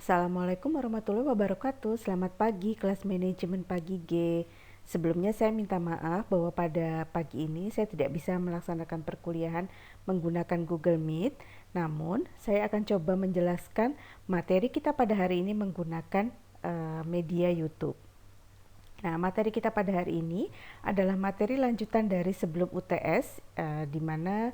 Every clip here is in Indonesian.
Assalamualaikum warahmatullahi wabarakatuh. Selamat pagi kelas manajemen pagi G. Sebelumnya saya minta maaf bahwa pada pagi ini saya tidak bisa melaksanakan perkuliahan menggunakan Google Meet. Namun, saya akan coba menjelaskan materi kita pada hari ini menggunakan media YouTube. Nah, materi kita pada hari ini adalah materi lanjutan dari sebelum UTS, di mana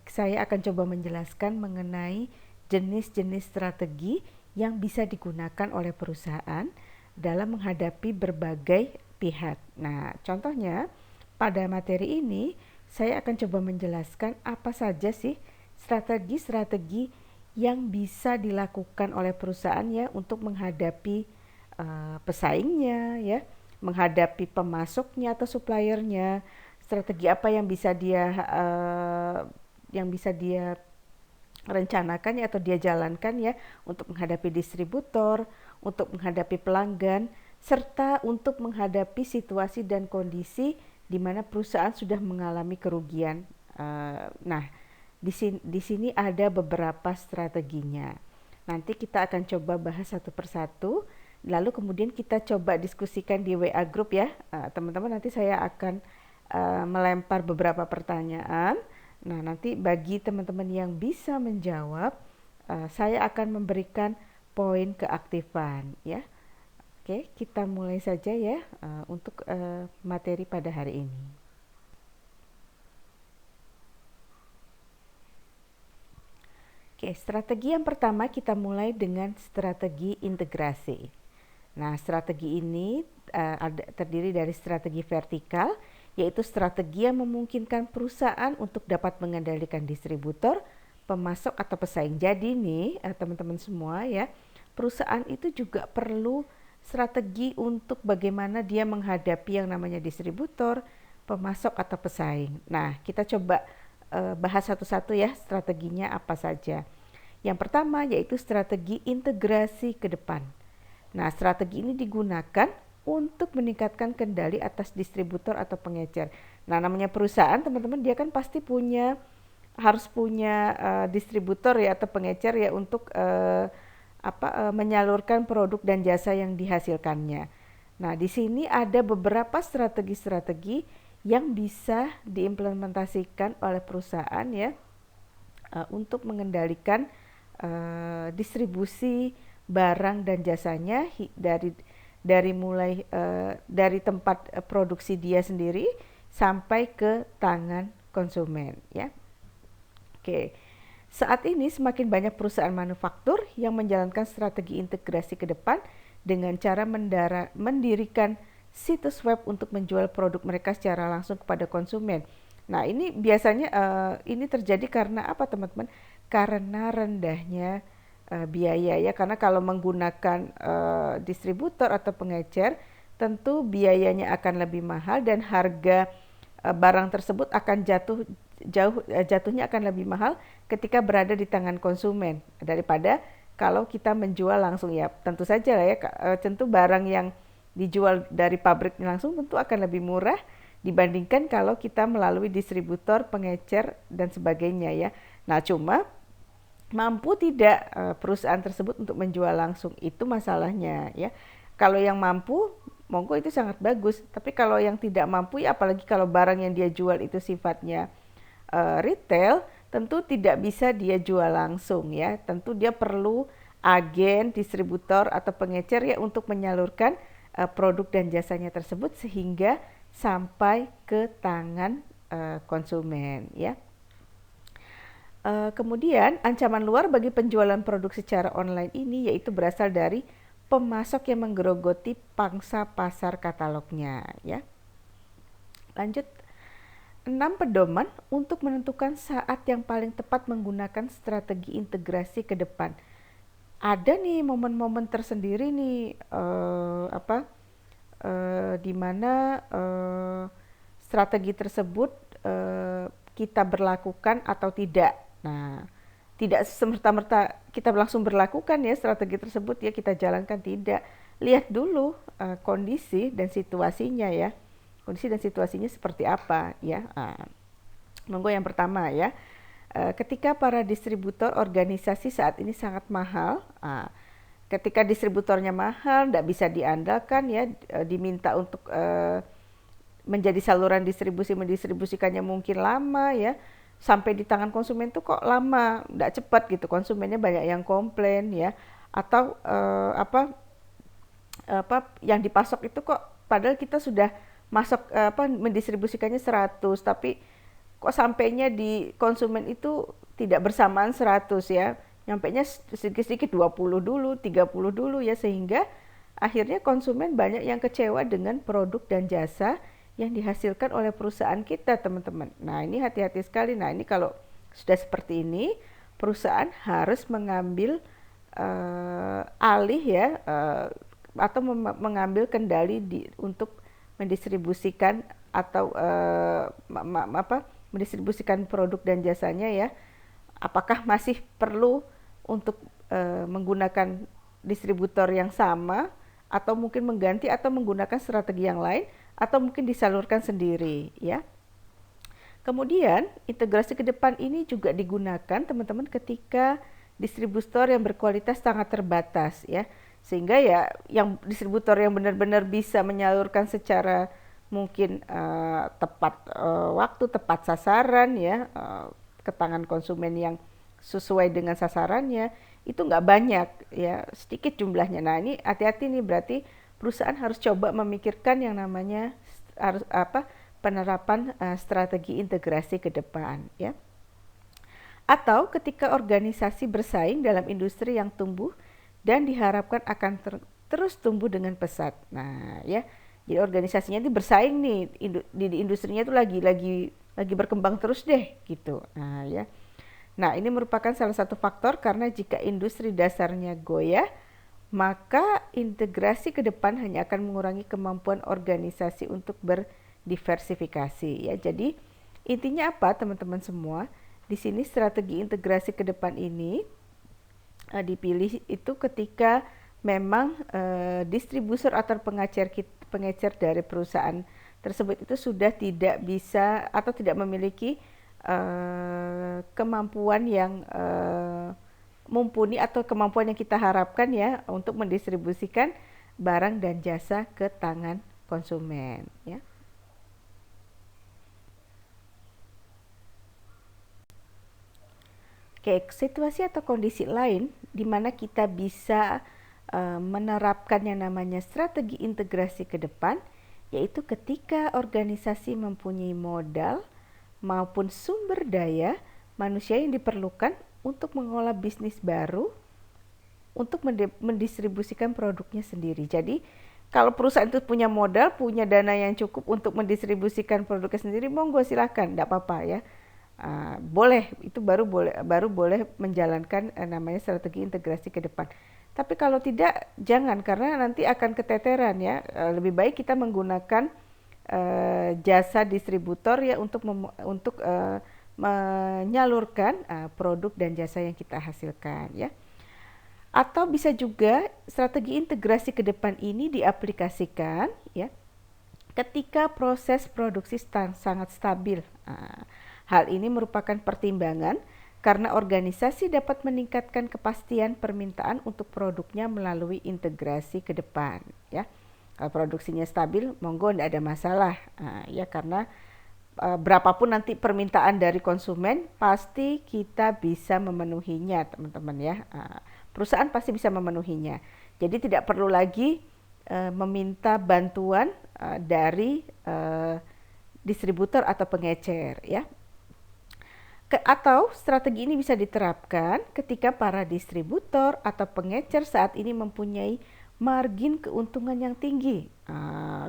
saya akan coba menjelaskan mengenai jenis-jenis strategi yang bisa digunakan oleh perusahaan dalam menghadapi berbagai pihak. Nah, contohnya pada materi ini saya akan coba menjelaskan apa saja sih strategi-strategi yang bisa dilakukan oleh perusahaan ya untuk menghadapi pesaingnya ya, menghadapi pemasoknya atau suppliernya, strategi apa yang bisa dia rencanakan ya, atau dia jalankan ya untuk menghadapi distributor, untuk menghadapi pelanggan, serta untuk menghadapi situasi dan kondisi di mana perusahaan sudah mengalami kerugian. Nah, di sini ada beberapa strateginya. Nanti kita akan coba bahas satu persatu. Lalu kemudian kita coba diskusikan di WA group ya. Teman-teman, nanti saya akan melempar beberapa pertanyaan. Nah, nanti bagi teman-teman yang bisa menjawab, saya akan memberikan poin keaktifan ya. Oke, kita mulai saja ya untuk materi pada hari ini. Oke, strategi yang pertama kita mulai dengan strategi integrasi. Nah, strategi ini terdiri dari strategi vertikal, yaitu strategi yang memungkinkan perusahaan untuk dapat mengendalikan distributor, pemasok atau pesaing. Jadi nih, teman-teman semua ya, perusahaan itu juga perlu strategi untuk bagaimana dia menghadapi yang namanya distributor, pemasok atau pesaing. Nah, kita coba bahas satu-satu ya strateginya apa saja. Yang pertama yaitu strategi integrasi ke depan. Nah, strategi ini digunakan untuk meningkatkan kendali atas distributor atau pengecer. Nah, namanya perusahaan, teman-teman, dia kan pasti harus punya distributor ya atau pengecer ya untuk menyalurkan produk dan jasa yang dihasilkannya. Nah, di sini ada beberapa strategi-strategi yang bisa diimplementasikan oleh perusahaan ya untuk mengendalikan distribusi barang dan jasanya dari tempat produksi dia sendiri sampai ke tangan konsumen ya. Oke. Saat ini semakin banyak perusahaan manufaktur yang menjalankan strategi integrasi ke depan dengan cara mendirikan situs web untuk menjual produk mereka secara langsung kepada konsumen. Nah, ini biasanya ini terjadi karena apa, teman-teman? Karena rendahnya biaya ya, karena kalau menggunakan distributor atau pengecer, tentu biayanya akan lebih mahal dan harga barang tersebut akan jatuhnya akan lebih mahal ketika berada di tangan konsumen daripada kalau kita menjual langsung ya. Tentu saja lah ya, tentu barang yang dijual dari pabrik langsung tentu akan lebih murah dibandingkan kalau kita melalui distributor, pengecer dan sebagainya ya. Nah, cuma mampu tidak perusahaan tersebut untuk menjual langsung, itu masalahnya ya. Kalau yang mampu, monggo itu sangat bagus. Tapi kalau yang tidak mampu ya, apalagi kalau barang yang dia jual itu sifatnya retail, tentu tidak bisa dia jual langsung ya. Tentu dia perlu agen, distributor atau pengecer ya untuk menyalurkan produk dan jasanya tersebut sehingga sampai ke tangan konsumen ya. Kemudian ancaman luar bagi penjualan produk secara online ini yaitu berasal dari pemasok yang menggerogoti pangsa pasar katalognya ya. Lanjut, 6 pedoman untuk menentukan saat yang paling tepat menggunakan strategi integrasi ke depan. Ada nih momen-momen tersendiri nih di mana strategi tersebut kita berlakukan atau tidak. Nah, tidak semerta-merta kita langsung berlakukan ya strategi tersebut ya, kita jalankan, tidak. Lihat dulu kondisi dan situasinya ya. Kondisi dan situasinya seperti apa ya. Monggo yang pertama ya. Ketika para distributor organisasi saat ini sangat mahal, ketika distributornya mahal, tidak bisa diandalkan ya, diminta untuk menjadi saluran distribusi, mendistribusikannya mungkin lama ya, sampai di tangan konsumen tuh kok lama, tidak cepat gitu, konsumennya banyak yang komplain ya, atau apa yang dipasok itu kok padahal kita sudah masuk mendistribusikannya 100, tapi kok sampainya di konsumen itu tidak bersamaan 100 ya, nyampainya sedikit-sedikit 20 dulu, 30 dulu ya, sehingga akhirnya konsumen banyak yang kecewa dengan produk dan jasa yang dihasilkan oleh perusahaan kita, teman-teman. Nah, ini hati-hati sekali. Nah, ini kalau sudah seperti ini, perusahaan harus mengambil alih ya, atau mengambil kendali untuk mendistribusikan atau mendistribusikan produk dan jasanya ya. Apakah masih perlu untuk menggunakan distributor yang sama, atau mungkin mengganti atau menggunakan strategi yang lain, atau mungkin disalurkan sendiri ya. Kemudian integrasi ke depan ini juga digunakan teman-teman ketika distributor yang berkualitas sangat terbatas ya, sehingga ya yang distributor yang benar-benar bisa menyalurkan secara mungkin tepat waktu, tepat sasaran ya, ke tangan konsumen yang sesuai dengan sasarannya, itu nggak banyak ya, sedikit jumlahnya. Nah, ini hati-hati nih, berarti perusahaan harus coba memikirkan yang namanya penerapan strategi integrasi ke depan ya. Atau ketika organisasi bersaing dalam industri yang tumbuh dan diharapkan akan terus tumbuh dengan pesat. Nah, ya. Jadi organisasinya itu bersaing nih, di industrinya itu lagi berkembang terus deh gitu. Nah, ya. Nah, ini merupakan salah satu faktor karena jika industri dasarnya goyah, maka integrasi ke depan hanya akan mengurangi kemampuan organisasi untuk berdiversifikasi ya. Jadi intinya apa teman-teman semua? Di sini strategi integrasi ke depan ini dipilih itu ketika memang distributor atau pengecer dari perusahaan tersebut itu sudah tidak bisa atau tidak memiliki kemampuan yang mumpuni atau kemampuan yang kita harapkan ya untuk mendistribusikan barang dan jasa ke tangan konsumen ya. Oke, situasi atau kondisi lain di mana kita bisa menerapkan yang namanya strategi integrasi ke depan, yaitu ketika organisasi mempunyai modal maupun sumber daya manusia yang diperlukan untuk mengolah bisnis baru untuk mendistribusikan produknya sendiri. Jadi kalau perusahaan itu punya modal, punya dana yang cukup untuk mendistribusikan produknya sendiri, monggo silahkan, tidak apa-apa ya. Boleh, itu baru boleh menjalankan namanya strategi integrasi ke depan. Tapi kalau tidak, jangan, karena nanti akan keteteran ya. Lebih baik kita menggunakan jasa distributor ya untuk menyalurkan produk dan jasa yang kita hasilkan ya. Atau bisa juga strategi integrasi ke depan ini diaplikasikan ya ketika proses produksi sangat stabil. Hal ini merupakan pertimbangan karena organisasi dapat meningkatkan kepastian permintaan untuk produknya melalui integrasi ke depan ya. Kalau produksinya stabil, monggo tidak ada masalah ya, karena berapapun nanti permintaan dari konsumen pasti kita bisa memenuhinya teman-teman ya. Perusahaan pasti bisa memenuhinya. Jadi tidak perlu lagi meminta bantuan dari distributor atau pengecer ya. Atau strategi ini bisa diterapkan ketika para distributor atau pengecer saat ini mempunyai margin keuntungan yang tinggi.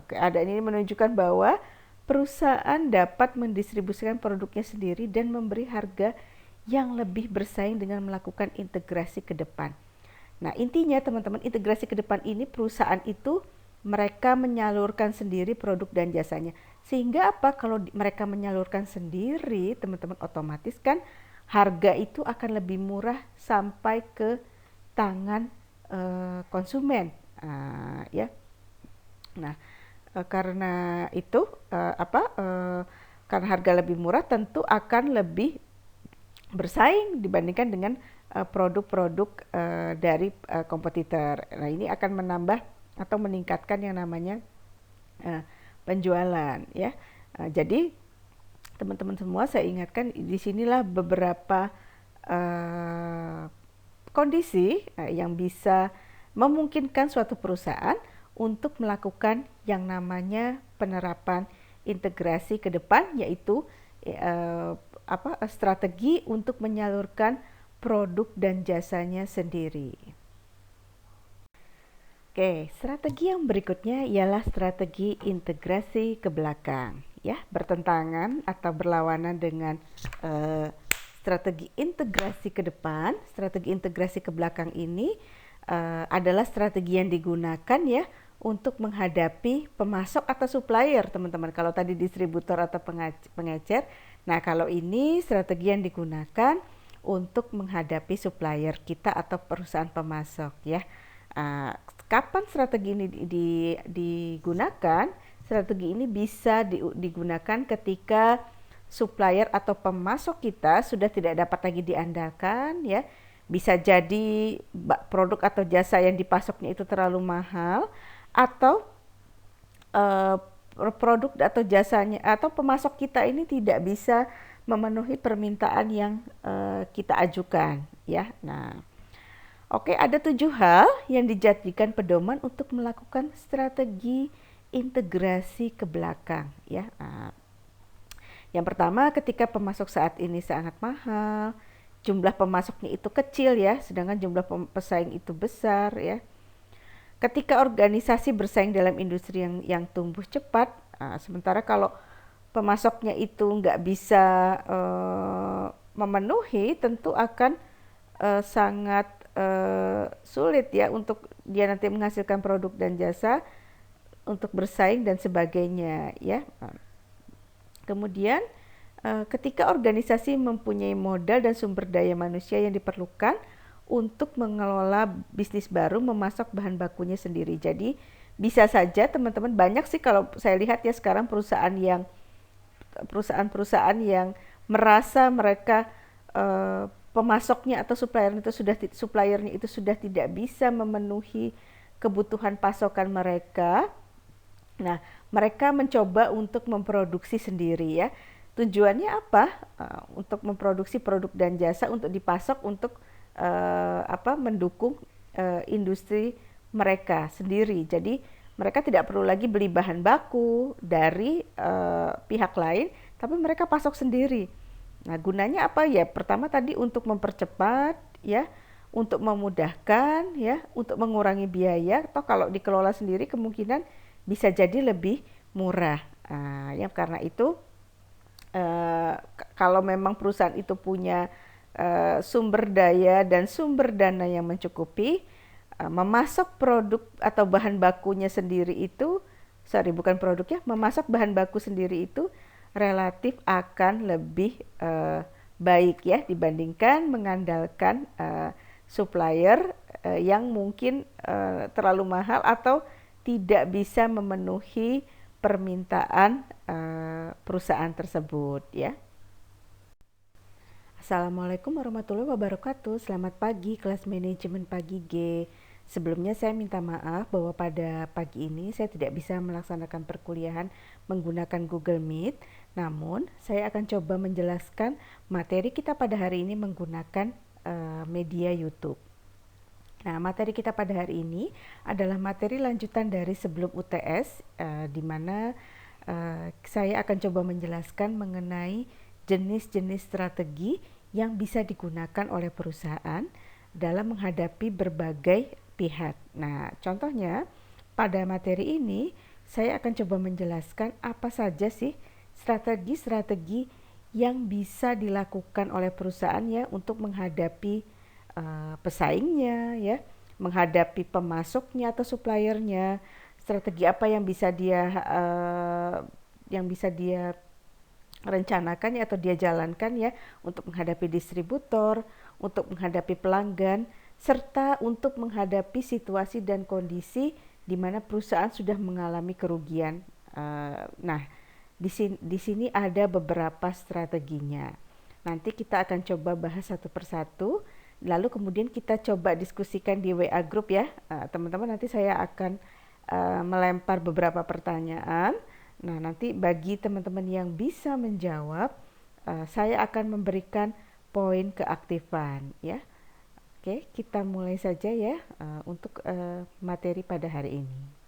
Keadaan ini menunjukkan bahwa perusahaan dapat mendistribusikan produknya sendiri dan memberi harga yang lebih bersaing dengan melakukan integrasi ke depan. Nah, intinya teman-teman, integrasi ke depan ini perusahaan itu mereka menyalurkan sendiri produk dan jasanya. Sehingga apa? Kalau mereka menyalurkan sendiri, teman-teman, otomatis kan harga itu akan lebih murah sampai ke tangan konsumen ya. Nah, karena itu karena harga lebih murah tentu akan lebih bersaing dibandingkan dengan produk-produk dari kompetitor. Nah, ini akan menambah atau meningkatkan yang namanya penjualan ya. Jadi teman-teman semua, saya ingatkan di sinilah beberapa kondisi yang bisa memungkinkan suatu perusahaan untuk melakukan yang namanya penerapan integrasi ke depan, yaitu strategi untuk menyalurkan produk dan jasanya sendiri. Oke, strategi yang berikutnya ialah strategi integrasi ke belakang, ya, bertentangan atau berlawanan dengan strategi integrasi ke depan. Strategi integrasi ke belakang ini adalah strategi yang digunakan ya untuk menghadapi pemasok atau supplier, teman-teman. Kalau tadi distributor atau pengecer, nah kalau ini strategi yang digunakan untuk menghadapi supplier kita atau perusahaan pemasok ya. Kapan strategi ini digunakan? Strategi ini bisa digunakan ketika supplier atau pemasok kita sudah tidak dapat lagi diandalkan ya. Bisa jadi produk atau jasa yang dipasoknya itu terlalu mahal, atau produk atau jasanya atau pemasok kita ini tidak bisa memenuhi permintaan yang kita ajukan ya. Nah, oke, ada 7 hal yang dijadikan pedoman untuk melakukan strategi integrasi ke belakang ya. Yang pertama, ketika pemasok saat ini sangat mahal, jumlah pemasoknya itu kecil ya, sedangkan jumlah pesaing itu besar ya. Ketika organisasi bersaing dalam industri yang tumbuh cepat, sementara kalau pemasoknya itu nggak bisa memenuhi, tentu akan sangat sulit ya untuk dia nanti menghasilkan produk dan jasa untuk bersaing dan sebagainya ya. Kemudian ketika organisasi mempunyai modal dan sumber daya manusia yang diperlukan untuk mengelola bisnis baru, memasok bahan bakunya sendiri. Jadi bisa saja teman-teman, banyak sih kalau saya lihat ya sekarang perusahaan-perusahaan yang merasa mereka pemasoknya atau suppliernya itu sudah tidak bisa memenuhi kebutuhan pasokan mereka. Nah, mereka mencoba untuk memproduksi sendiri ya. Tujuannya apa? Untuk memproduksi produk dan jasa untuk dipasok untuk mendukung industri mereka sendiri. Jadi mereka tidak perlu lagi beli bahan baku dari pihak lain, tapi mereka pasok sendiri. Nah, gunanya apa ya? Pertama tadi untuk mempercepat ya, untuk memudahkan ya, untuk mengurangi biaya, atau kalau dikelola sendiri kemungkinan bisa jadi lebih murah. Ya karena itu kalau memang perusahaan itu punya sumber daya dan sumber dana yang mencukupi, memasok produk atau bahan bakunya sendiri itu, memasok bahan baku sendiri itu relatif akan lebih baik ya dibandingkan mengandalkan supplier yang mungkin terlalu mahal atau tidak bisa memenuhi permintaan perusahaan tersebut ya. Assalamualaikum warahmatullahi wabarakatuh. Selamat pagi kelas manajemen pagi G. Sebelumnya saya minta maaf bahwa pada pagi ini saya tidak bisa melaksanakan perkuliahan menggunakan Google Meet. Namun saya akan coba menjelaskan materi kita pada hari ini menggunakan media YouTube. Nah, materi kita pada hari ini adalah materi lanjutan dari sebelum UTS, di mana saya akan coba menjelaskan mengenai jenis-jenis strategi yang bisa digunakan oleh perusahaan dalam menghadapi berbagai pihak. Nah, contohnya pada materi ini saya akan coba menjelaskan apa saja sih strategi-strategi yang bisa dilakukan oleh perusahaan ya untuk menghadapi pesaingnya ya, menghadapi pemasoknya atau suppliernya. Strategi apa yang bisa dia rencanakan ya, atau dia jalankan ya untuk menghadapi distributor, untuk menghadapi pelanggan, serta untuk menghadapi situasi dan kondisi di mana perusahaan sudah mengalami kerugian. Nah, di sini ada beberapa strateginya. Nanti kita akan coba bahas satu persatu lalu kemudian kita coba diskusikan di WA group ya. Teman-teman, nanti saya akan melempar beberapa pertanyaan. Nah, nanti bagi teman-teman yang bisa menjawab, saya akan memberikan poin keaktifan ya. Oke, kita mulai saja ya untuk materi pada hari ini.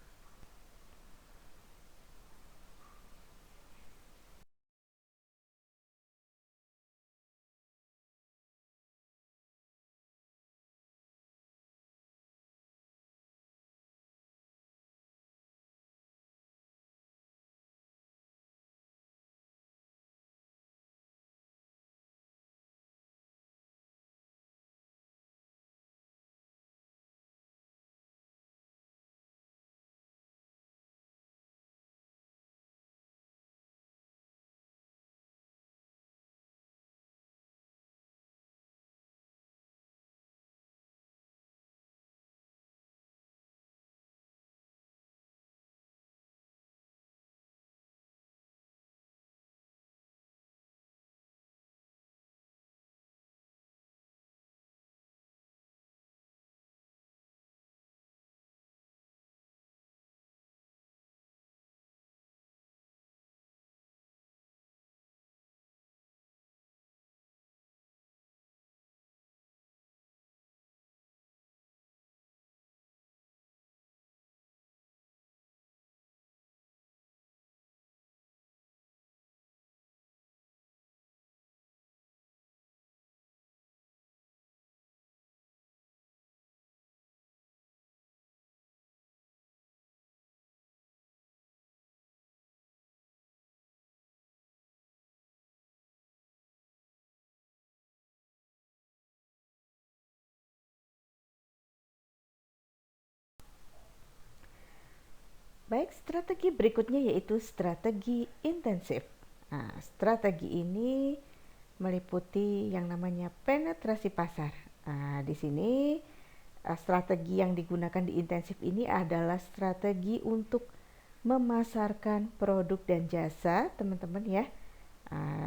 Baik, strategi berikutnya yaitu strategi intensif. Nah, strategi ini meliputi yang namanya penetrasi pasar. Nah, di sini strategi yang digunakan di intensif ini adalah strategi untuk memasarkan produk dan jasa, teman-teman ya.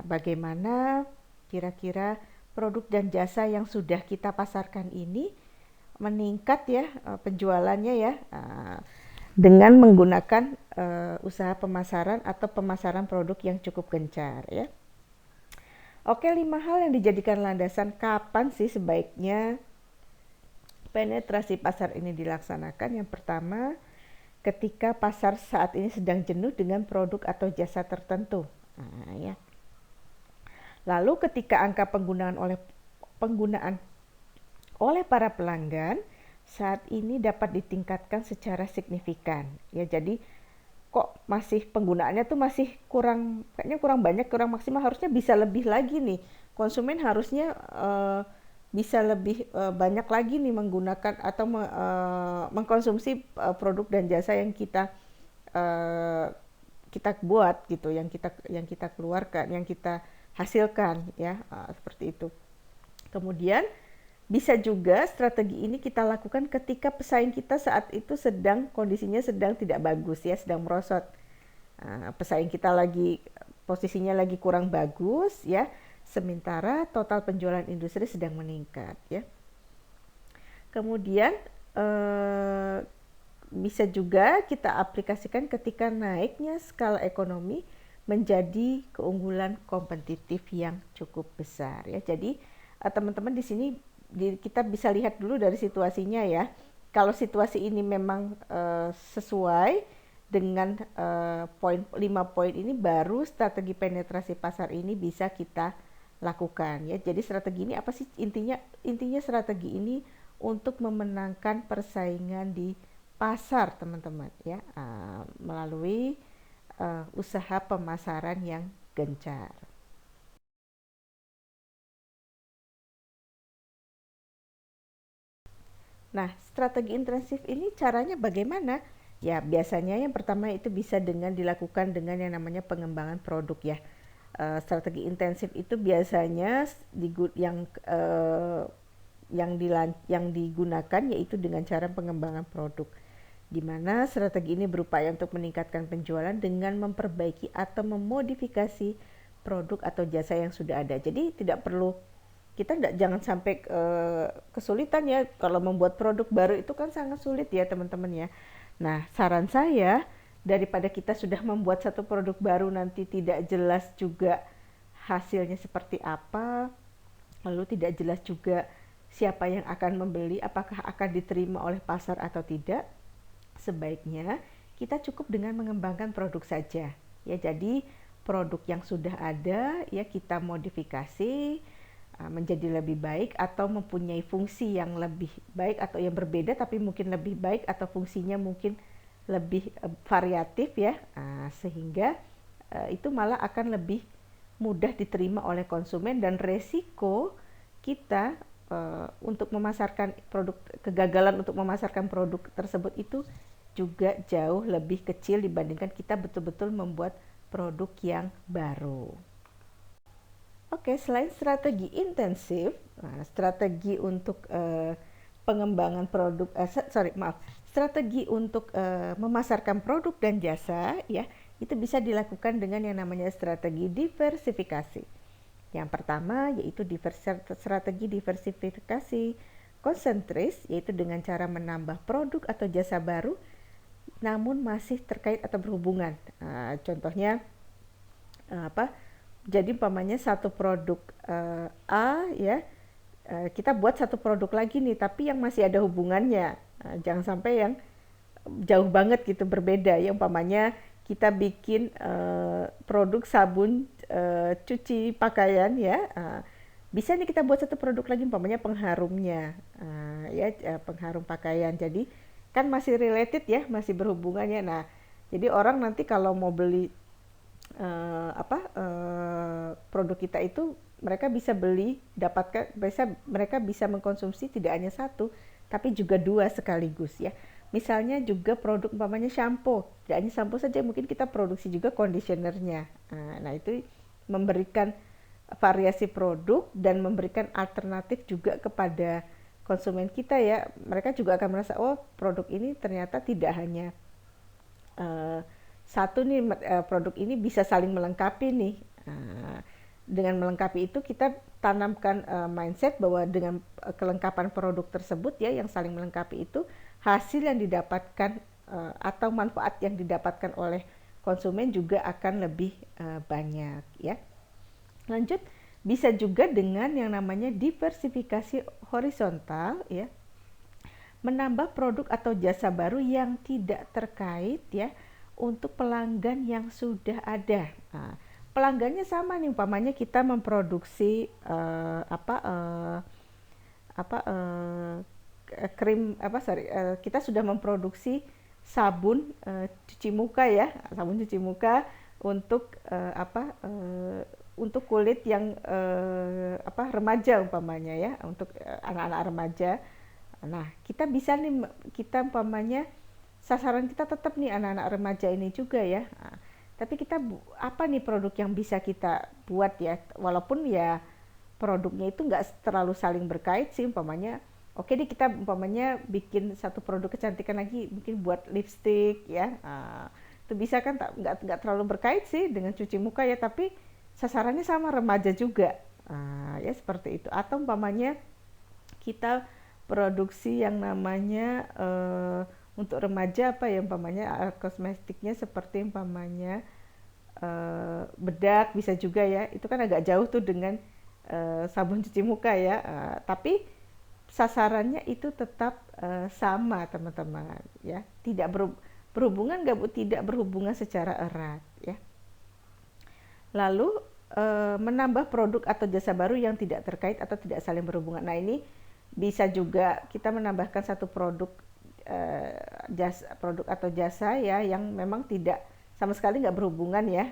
Bagaimana kira-kira produk dan jasa yang sudah kita pasarkan ini meningkat ya penjualannya ya. Dengan menggunakan usaha pemasaran atau pemasaran produk yang cukup gencar ya. Oke, 5 hal yang dijadikan landasan kapan sih sebaiknya penetrasi pasar ini dilaksanakan. Yang pertama, ketika pasar saat ini sedang jenuh dengan produk atau jasa tertentu. Nah, ya. Lalu ketika angka penggunaan oleh para pelanggan saat ini dapat ditingkatkan secara signifikan ya. Jadi kok masih penggunaannya tuh masih kayaknya kurang banyak, kurang maksimal, harusnya bisa lebih lagi nih. Konsumen harusnya bisa lebih banyak lagi nih menggunakan atau mengkonsumsi produk dan jasa yang kita buat gitu, yang kita keluarkan, yang kita hasilkan ya, seperti itu. Kemudian bisa juga strategi ini kita lakukan ketika pesaing kita saat itu kondisinya sedang tidak bagus ya, sedang merosot. Pesaing kita posisinya lagi kurang bagus ya, sementara total penjualan industri sedang meningkat ya. Kemudian bisa juga kita aplikasikan ketika naiknya skala ekonomi menjadi keunggulan kompetitif yang cukup besar ya. Jadi teman-teman di sini kita bisa lihat dulu dari situasinya ya. Kalau situasi ini memang sesuai dengan 5 poin ini, baru strategi penetrasi pasar ini bisa kita lakukan ya. Jadi strategi ini apa sih intinya? Intinya strategi ini untuk memenangkan persaingan di pasar, teman-teman ya, melalui usaha pemasaran yang gencar. Nah, strategi intensif ini caranya bagaimana? Ya, biasanya yang pertama itu bisa dengan dilakukan dengan yang namanya pengembangan produk ya. Strategi intensif itu biasanya yang digunakan yaitu dengan cara pengembangan produk, di mana strategi ini berupaya untuk meningkatkan penjualan dengan memperbaiki atau memodifikasi produk atau jasa yang sudah ada. Jadi tidak perlu kita jangan sampai kesulitan ya. Kalau membuat produk baru itu kan sangat sulit ya teman-teman ya. Nah, saran saya, daripada kita sudah membuat satu produk baru nanti tidak jelas juga hasilnya seperti apa, lalu tidak jelas juga siapa yang akan membeli, apakah akan diterima oleh pasar atau tidak, sebaiknya kita cukup dengan mengembangkan produk saja. Ya, jadi produk yang sudah ada ya kita modifikasi menjadi lebih baik atau mempunyai fungsi yang lebih baik atau yang berbeda tapi mungkin lebih baik atau fungsinya mungkin lebih variatif ya, sehingga itu malah akan lebih mudah diterima oleh konsumen dan resiko kita untuk memasarkan produk, kegagalan untuk memasarkan produk tersebut itu juga jauh lebih kecil dibandingkan kita betul-betul membuat produk yang baru. Oke, selain strategi intensif, strategi untuk pengembangan produk, strategi untuk memasarkan produk dan jasa, ya, itu bisa dilakukan dengan yang namanya strategi diversifikasi. Yang pertama yaitu strategi diversifikasi konsentris, yaitu dengan cara menambah produk atau jasa baru, namun masih terkait atau berhubungan. Contohnya apa? Jadi umpamanya satu produk A ya, kita buat satu produk lagi nih, tapi yang masih ada hubungannya. Jangan sampai yang jauh banget gitu berbeda. Ya umpamanya kita bikin produk sabun cuci pakaian ya. Bisa nih kita buat satu produk lagi umpamanya pengharumnya, ya pengharum pakaian. Jadi kan masih related ya, masih berhubungannya. Nah, jadi orang nanti kalau mau beli produk kita itu mereka bisa beli, mereka bisa mengkonsumsi tidak hanya satu tapi juga dua sekaligus ya. Misalnya juga produk umpamanya shampoo, tidak hanya shampoo saja, mungkin kita produksi juga conditionernya. Nah itu memberikan variasi produk dan memberikan alternatif juga kepada konsumen kita ya. Mereka juga akan merasa oh produk ini ternyata tidak hanya satu nih, produk ini bisa saling melengkapi nih. Dengan melengkapi itu kita tanamkan mindset bahwa dengan kelengkapan produk tersebut ya yang saling melengkapi itu, hasil yang didapatkan atau manfaat yang didapatkan oleh konsumen juga akan lebih banyak ya. Lanjut, bisa juga dengan yang namanya diversifikasi horizontal ya. Menambah produk atau jasa baru yang tidak terkait ya untuk pelanggan yang sudah ada. Pelanggannya sama nih, umpamanya kita memproduksi krim kita sudah memproduksi sabun cuci muka ya, sabun cuci muka untuk untuk kulit yang remaja umpamanya ya, untuk anak-anak remaja. Nah, kita bisa nih, kita umpamanya sasaran kita tetap nih anak-anak remaja ini juga ya. Tapi kita apa nih produk yang bisa kita buat ya, walaupun ya produknya itu nggak terlalu saling berkait sih, umpamanya oke deh kita umpamanya bikin satu produk kecantikan lagi, mungkin buat lipstick ya. Itu bisa kan, nggak terlalu berkait sih dengan cuci muka ya, tapi sasarannya sama remaja juga. Ya seperti itu. Atau umpamanya kita produksi yang namanya untuk remaja apa ya, umpamanya kosmetiknya seperti umpamanya bedak bisa juga ya. Itu kan agak jauh tuh dengan sabun cuci muka ya. Tapi sasarannya itu tetap sama teman-teman ya. Tidak berhubungan, tidak berhubungan secara erat ya. Lalu menambah produk atau jasa baru yang tidak terkait atau tidak saling berhubungan. Nah ini bisa juga kita menambahkan satu produk produk atau jasa ya yang memang tidak sama sekali nggak berhubungan ya.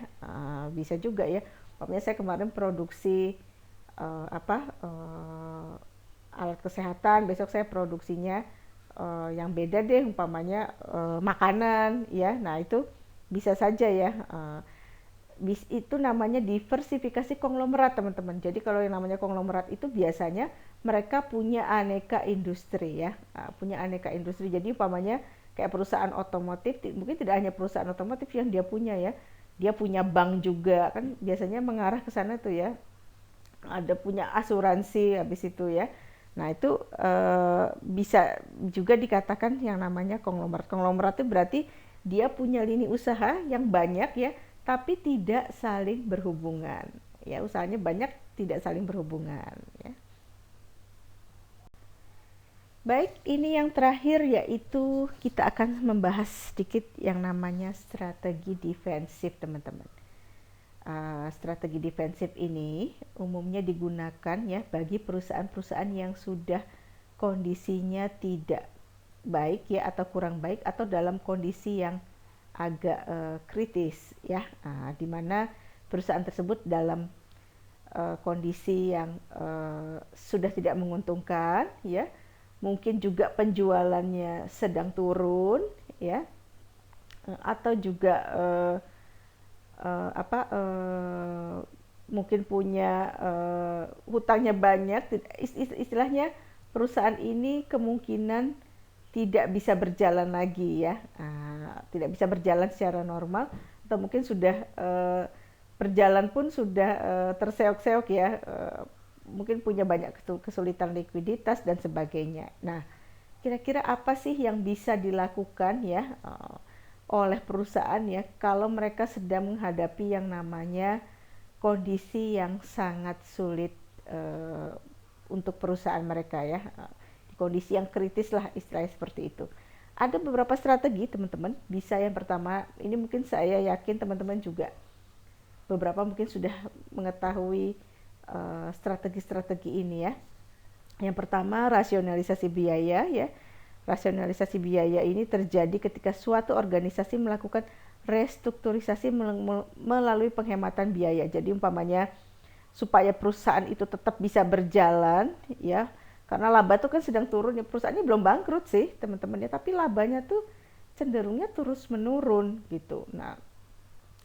Bisa juga ya. Pokoknya saya kemarin produksi alat kesehatan, besok saya produksinya yang beda deh, umpamanya makanan ya. Nah itu bisa saja ya. Itu namanya diversifikasi konglomerat teman-teman. Jadi kalau yang namanya konglomerat itu biasanya mereka punya aneka industri ya, punya aneka industri. Jadi umpamanya kayak perusahaan otomotif, mungkin tidak hanya perusahaan otomotif yang dia punya ya, dia punya bank juga kan, biasanya mengarah ke sana tuh ya. ada punya asuransi habis itu ya. Nah, itu bisa juga dikatakan yang namanya konglomerat. Konglomerat itu berarti dia punya lini usaha yang banyak ya, tapi tidak saling berhubungan. Ya, usahanya banyak tidak saling berhubungan ya. Baik, ini yang terakhir yaitu kita akan membahas sedikit yang namanya strategi defensif, teman-teman. Strategi defensif ini umumnya digunakan ya bagi perusahaan-perusahaan yang sudah kondisinya tidak baik ya atau kurang baik atau dalam kondisi yang agak kritis ya, di mana perusahaan tersebut dalam kondisi yang sudah tidak menguntungkan ya, mungkin juga penjualannya sedang turun ya, atau juga mungkin punya hutangnya banyak, istilahnya perusahaan ini kemungkinan tidak bisa berjalan lagi ya, tidak bisa berjalan secara normal atau mungkin sudah berjalan pun sudah terseok-seok ya, mungkin punya banyak kesulitan likuiditas dan sebagainya. Nah, kira-kira apa sih yang bisa dilakukan ya oleh perusahaan ya kalau mereka sedang menghadapi yang namanya kondisi yang sangat sulit untuk perusahaan mereka ya, kondisi yang kritis lah istilahnya seperti itu. Ada beberapa strategi teman-teman. Bisa yang pertama, ini mungkin saya yakin teman-teman juga beberapa mungkin sudah mengetahui strategi-strategi ini ya. Yang pertama, rasionalisasi biaya ya. Rasionalisasi biaya ini terjadi ketika suatu organisasi melakukan restrukturisasi melalui penghematan biaya. Jadi umpamanya supaya perusahaan itu tetap bisa berjalan ya, karena laba itu kan sedang turun ya, perusahaannya belum bangkrut sih teman-teman ya, tapi labanya tuh cenderungnya terus menurun gitu. Nah,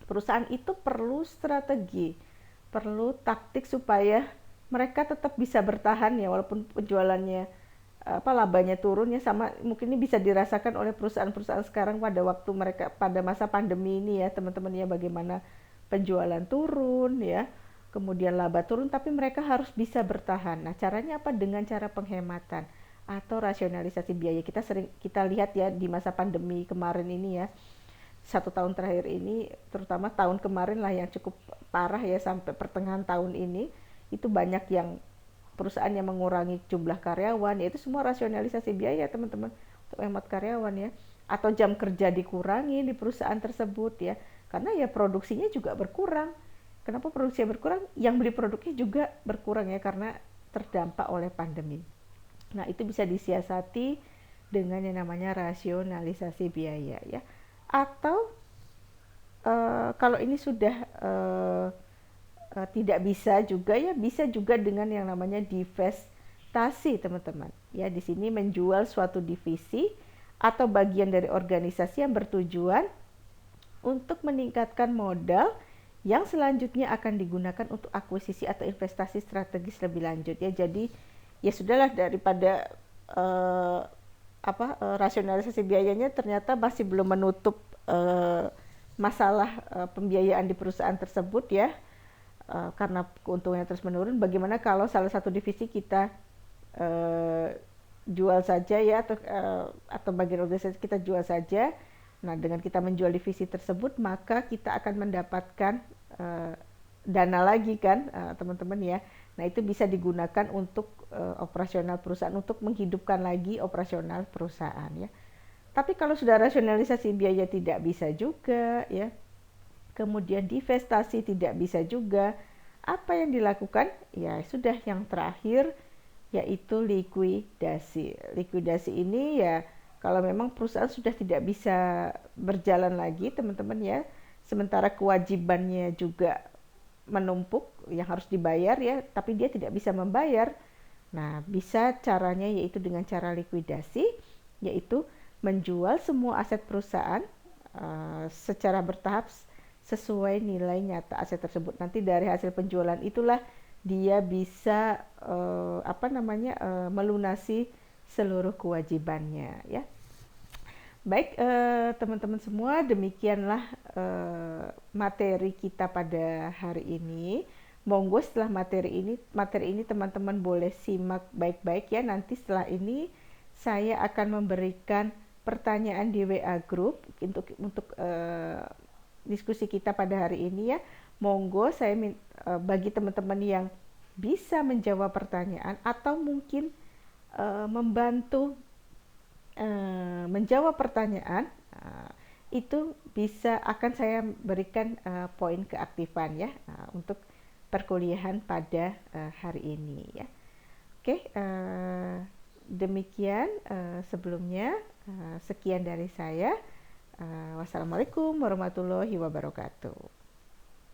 perusahaan itu perlu strategi, perlu taktik supaya mereka tetap bisa bertahan ya walaupun penjualannya labanya turun ya. Sama mungkin ini bisa dirasakan oleh perusahaan-perusahaan sekarang pada waktu mereka pada masa pandemi ini ya teman-teman ya, bagaimana penjualan turun ya, kemudian laba turun tapi mereka harus bisa bertahan. Nah, caranya apa? Dengan cara penghematan atau rasionalisasi biaya. Kita lihat ya di masa pandemi kemarin ini ya, 1 tahun terakhir ini, terutama tahun kemarin lah yang cukup parah ya, sampai pertengahan tahun ini itu banyak yang perusahaan yang mengurangi jumlah karyawan, yaitu semua rasionalisasi biaya teman-teman untuk hemat karyawan ya, atau jam kerja dikurangi di perusahaan tersebut ya, karena ya produksinya juga berkurang. Kenapa produksinya berkurang? Yang beli produknya juga berkurang ya, karena terdampak oleh pandemi. Nah, itu bisa disiasati dengan yang namanya rasionalisasi biaya ya. Atau kalau ini sudah tidak bisa juga ya, bisa juga dengan yang namanya divestasi teman-teman ya. Di sini menjual suatu divisi atau bagian dari organisasi yang bertujuan untuk meningkatkan modal yang selanjutnya akan digunakan untuk akuisisi atau investasi strategis lebih lanjut ya. Jadi ya sudahlah, daripada rasionalisasi biayanya ternyata masih belum menutup masalah pembiayaan di perusahaan tersebut ya, karena keuntungannya terus menurun. Bagaimana kalau salah satu divisi kita jual saja ya, atau bagian organisasi kita jual saja. Nah, dengan kita menjual divisi tersebut maka kita akan mendapatkan dana lagi kan teman-teman ya. Nah, itu bisa digunakan untuk operasional perusahaan, untuk menghidupkan lagi operasional perusahaan ya. Tapi kalau sudah rasionalisasi biaya tidak bisa juga ya, kemudian divestasi tidak bisa juga, apa yang dilakukan? Ya sudah, yang terakhir yaitu likuidasi. Likuidasi ini ya kalau memang perusahaan sudah tidak bisa berjalan lagi teman-teman ya, sementara kewajibannya juga menumpuk yang harus dibayar ya, tapi dia tidak bisa membayar. Nah, bisa caranya yaitu dengan cara likuidasi, yaitu menjual semua aset perusahaan secara bertahap sesuai nilai nyata aset tersebut. Nanti dari hasil penjualan itulah dia bisa melunasi seluruh kewajibannya ya. Baik teman-teman semua, demikianlah materi kita pada hari ini. monggo setelah materi ini teman-teman boleh simak baik-baik ya. Nanti setelah ini saya akan memberikan pertanyaan di WA group untuk diskusi kita pada hari ini ya. Monggo saya bagi teman-teman yang bisa menjawab pertanyaan atau mungkin membantu menjawab pertanyaan, itu akan saya berikan poin keaktifan ya untuk perkuliahan pada hari ini ya. Oke, demikian sebelumnya, sekian dari saya. Wassalamualaikum warahmatullahi wabarakatuh.